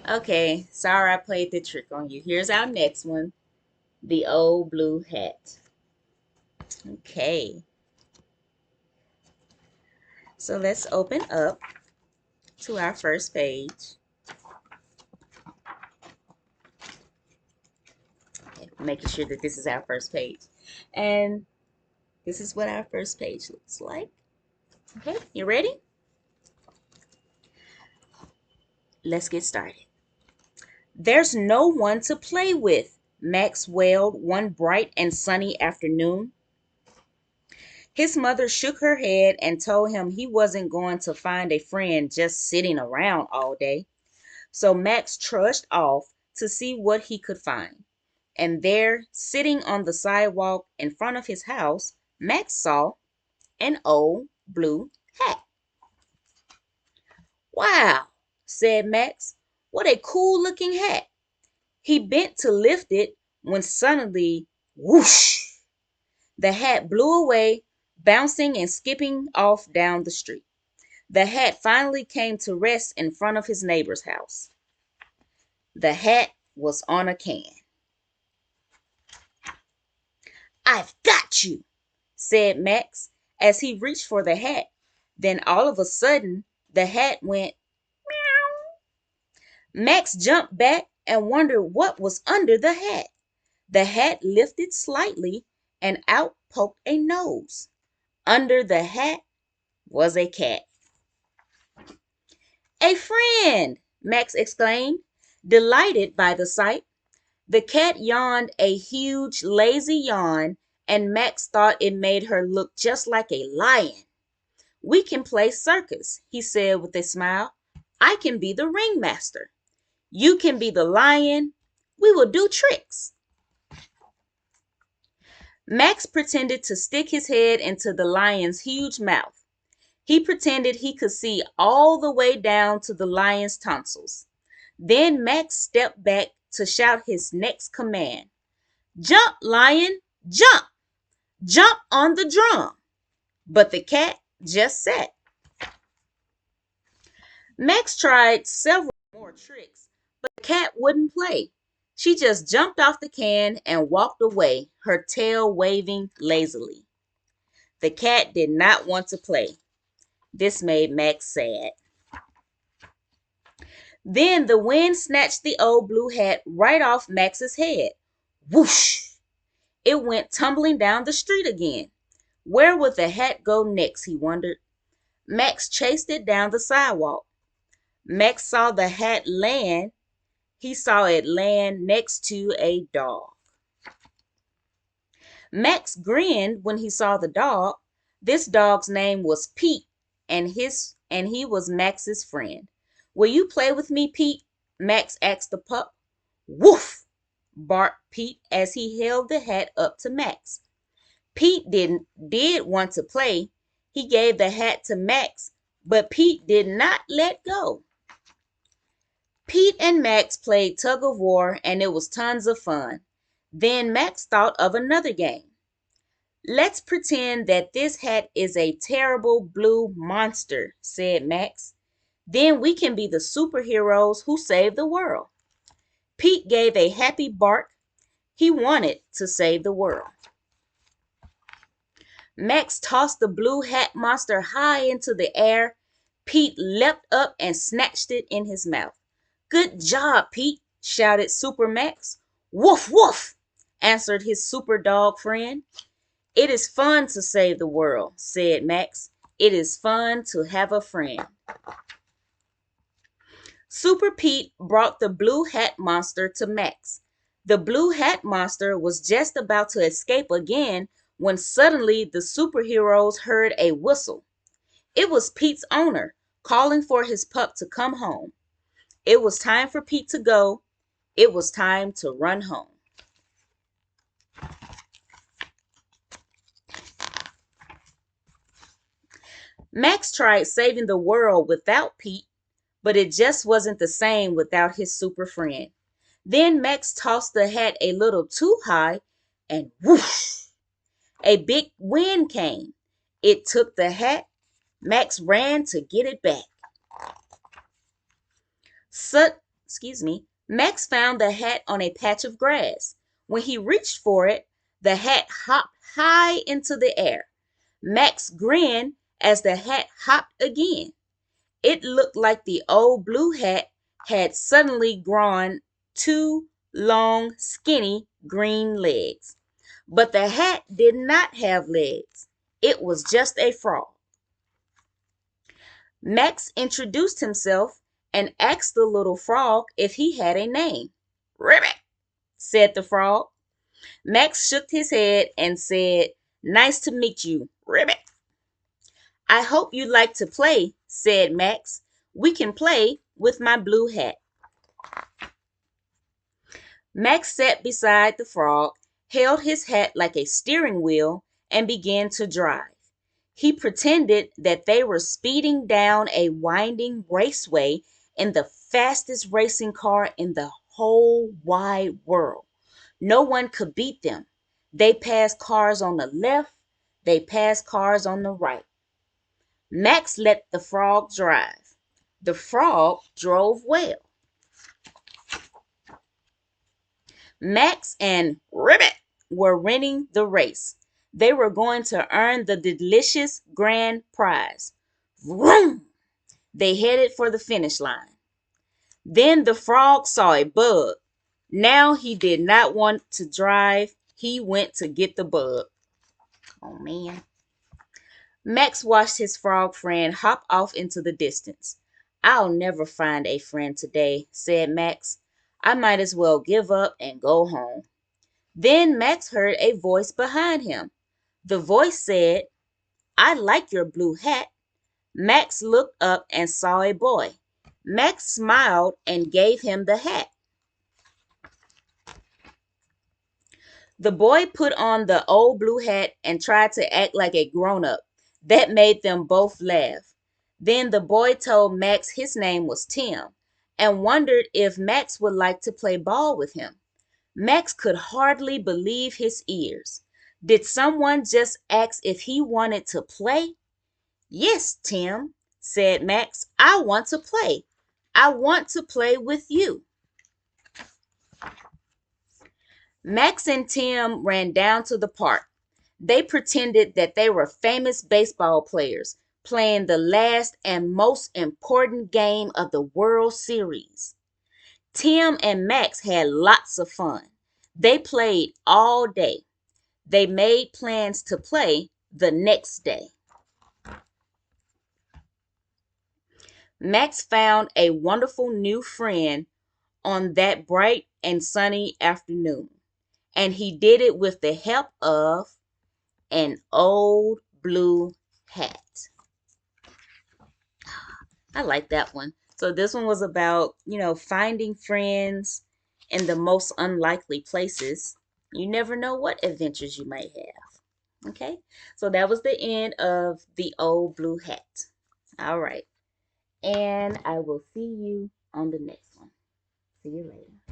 Okay, sorry I played the trick on you. Here's our next one, the old blue hat. Okay, so let's open up to our first page. Okay, making sure that this is our first page. And this is what our first page looks like. Okay, you ready? Let's get started. There's no one to play with, Max wailed one bright and sunny afternoon. His mother shook her head and told him he wasn't going to find a friend just sitting around all day. So Max trudged off to see what he could find. And there, sitting on the sidewalk in front of his house, Max saw an old blue hat. Wow, said Max. What a cool looking hat. He bent to lift it when suddenly, whoosh, the hat blew away, bouncing and skipping off down the street. The hat finally came to rest in front of his neighbor's house. The hat was on a can. I've got you, said Max as he reached for the hat. Then all of a sudden, the hat went meow. Max jumped back and wondered what was under the hat. The hat lifted slightly and out poked a nose. Under the hat was a cat. A friend! Max exclaimed, delighted by the sight. The cat yawned a huge, lazy yawn, and Max thought it made her look just like a lion. We can play circus, he said with a smile. I can be the ringmaster. You can be the lion. We will do tricks. Max pretended to stick his head into the lion's huge mouth. He pretended he could see all the way down to the lion's tonsils. Then Max stepped back to shout his next command. Jump, lion, jump! Jump on the drum! But the cat just sat. Max tried several more tricks, but the cat wouldn't play. She just jumped off the can and walked away, her tail waving lazily. The cat did not want to play. This made Max sad. Then the wind snatched the old blue hat right off Max's head. Whoosh! It went tumbling down the street again. Where would the hat go next, he wondered. Max chased it down the sidewalk. Max saw the hat land. He saw it land next to a dog. Max grinned when he saw the dog. This dog's name was Pete, and he was Max's friend. Will you play with me, Pete? Max asked the pup. Woof! Barked Pete as he held the hat up to Max. Pete did want to play. He gave the hat to Max, but Pete did not let go. Pete and Max played tug of war, and it was tons of fun. Then Max thought of another game. Let's pretend that this hat is a terrible blue monster, said Max. Then we can be the superheroes who save the world. Pete gave a happy bark. He wanted to save the world. Max tossed the blue hat monster high into the air. Pete leapt up and snatched it in his mouth. Good job, Pete, shouted Super Max. Woof, woof, answered his super dog friend. It is fun to save the world, said Max. It is fun to have a friend. Super Pete brought the blue hat monster to Max. The blue hat monster was just about to escape again when suddenly the superheroes heard a whistle. It was Pete's owner calling for his pup to come home. It was time for Pete to go. It was time to run home. Max tried saving the world without Pete, but it just wasn't the same without his super friend. Then Max tossed the hat a little too high, and whoosh! A big wind came. It took the hat. Max ran to get it back. Max found the hat on a patch of grass. When he reached for it, the hat hopped high into the air. Max grinned as the hat hopped again. It looked like the old blue hat had suddenly grown two long, skinny green legs. But the hat did not have legs. It was just a frog. Max introduced himself and asked the little frog if he had a name. Ribbit, said the frog. Max shook his head and said, "Nice to meet you, Ribbit." "I hope you like to play," said Max. "We can play with my blue hat." Max sat beside the frog, held his hat like a steering wheel, and began to drive. He pretended that they were speeding down a winding raceway in the fastest racing car in the whole wide world. No one could beat them. They passed cars on the left, they passed cars on the right. Max let the frog drive. The frog drove well. Max and Ribbit were winning the race. They were going to earn the delicious grand prize. Vroom! They headed for the finish line. Then the frog saw a bug. Now he did not want to drive. He went to get the bug. Oh, man. Max watched his frog friend hop off into the distance. "I'll never find a friend today," said Max. "I might as well give up and go home." Then Max heard a voice behind him. The voice said, "I like your blue hat." Max looked up and saw a boy. Max smiled and gave him the hat. The boy put on the old blue hat and tried to act like a grown-up. That made them both laugh. Then the boy told Max his name was Tim and wondered if Max would like to play ball with him. Max could hardly believe his ears. Did someone just ask if he wanted to play? "Yes, Tim," said Max. "I want to play. I want to play with you." Max and Tim ran down to the park. They pretended that they were famous baseball players playing the last and most important game of the World Series. Tim and Max had lots of fun. They played all day. They made plans to play the next day. Max found a wonderful new friend on that bright and sunny afternoon, and he did it with the help of an old blue hat. I like that one. So this one was about, finding friends in the most unlikely places. You never know what adventures you might have. Okay, so that was the end of the old blue hat. All right, and I will see you on the next one. See you later.